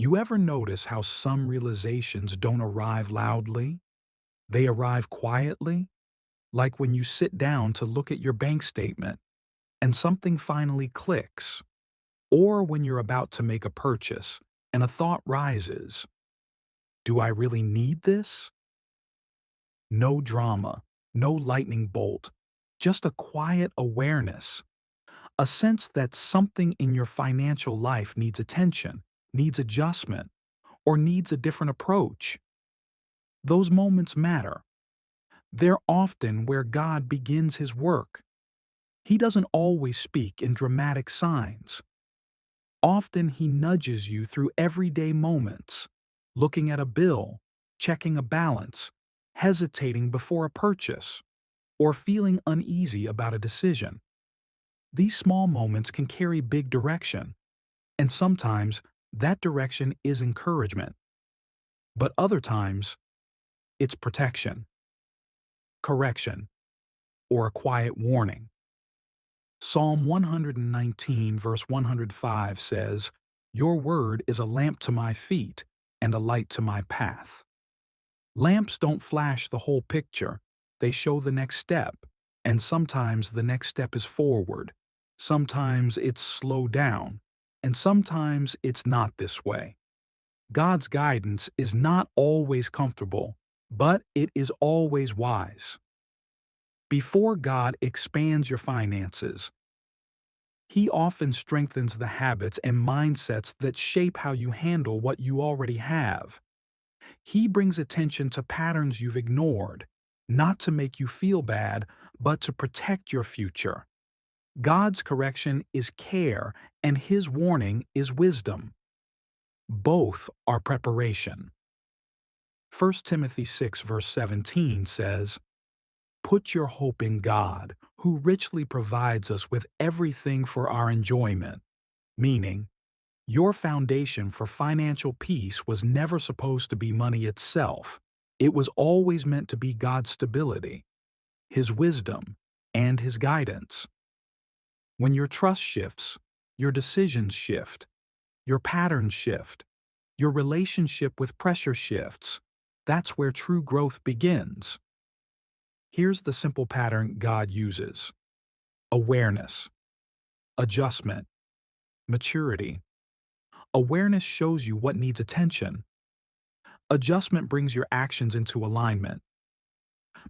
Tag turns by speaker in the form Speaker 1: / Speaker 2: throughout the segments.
Speaker 1: You ever notice how some realizations don't arrive loudly? They arrive quietly, like when you sit down to look at your bank statement and something finally clicks, or when you're about to make a purchase and a thought rises. Do I really need this? No drama, no lightning bolt, just a quiet awareness, a sense that something in your financial life needs attention, needs adjustment, or needs a different approach. Those moments matter. They're often where God begins His work. He doesn't always speak in dramatic signs. Often He nudges you through everyday moments, looking at a bill, checking a balance, hesitating before a purchase, or feeling uneasy about a decision. These small moments can carry big direction, and sometimes that direction is encouragement. But other times, it's protection, correction, or a quiet warning. Psalm 119, verse 105 says, "Your word is a lamp to my feet and a light to my path." Lamps don't flash the whole picture, they show the next step, and sometimes the next step is forward. Sometimes it's slow down, and sometimes it's not this way. God's guidance is not always comfortable, but it is always wise. Before God expands your finances, He often strengthens the habits and mindsets that shape how you handle what you already have. He brings attention to patterns you've ignored, not to make you feel bad, but to protect your future. God's correction is care, and His warning is wisdom. Both are preparation. 1 Timothy 6, verse 17 says, "Put your hope in God, who richly provides us with everything for our enjoyment," meaning, your foundation for financial peace was never supposed to be money itself. It was always meant to be God's stability, His wisdom, and His guidance. When your trust shifts, your decisions shift, your patterns shift, your relationship with pressure shifts. That's where true growth begins. Here's the simple pattern God uses: awareness, adjustment, maturity. Awareness shows you what needs attention. Adjustment brings your actions into alignment.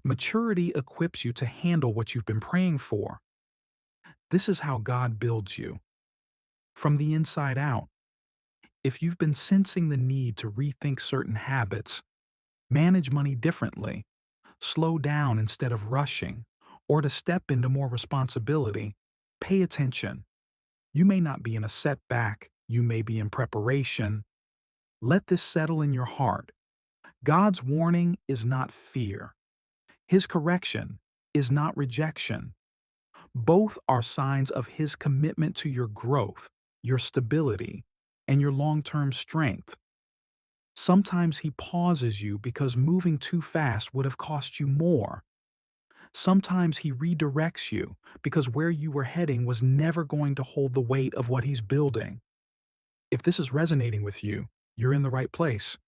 Speaker 1: Maturity equips you to handle what you've been praying for. This is how God builds you, from the inside out. If you've been sensing the need to rethink certain habits, manage money differently, slow down instead of rushing, or to step into more responsibility, pay attention. You may not be in a setback, you may be in preparation. Let this settle in your heart. God's warning is not fear. His correction is not rejection. Both are signs of His commitment to your growth, your stability, and your long-term strength. Sometimes He pauses you because moving too fast would have cost you more. Sometimes He redirects you because where you were heading was never going to hold the weight of what He's building. If this is resonating with you, you're in the right place.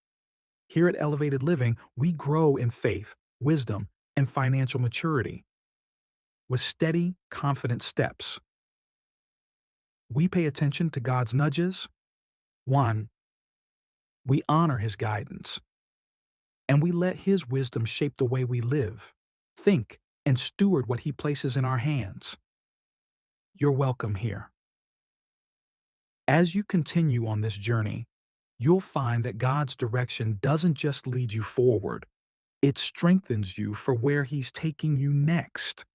Speaker 1: Here at Elevated Living, we grow in faith, wisdom, and financial maturity with steady, confident steps. We pay attention to God's nudges. 1. We honor His guidance, and we let His wisdom shape the way we live, think, and steward what He places in our hands. You're welcome here. As you continue on this journey, you'll find that God's direction doesn't just lead you forward, it strengthens you for where He's taking you next.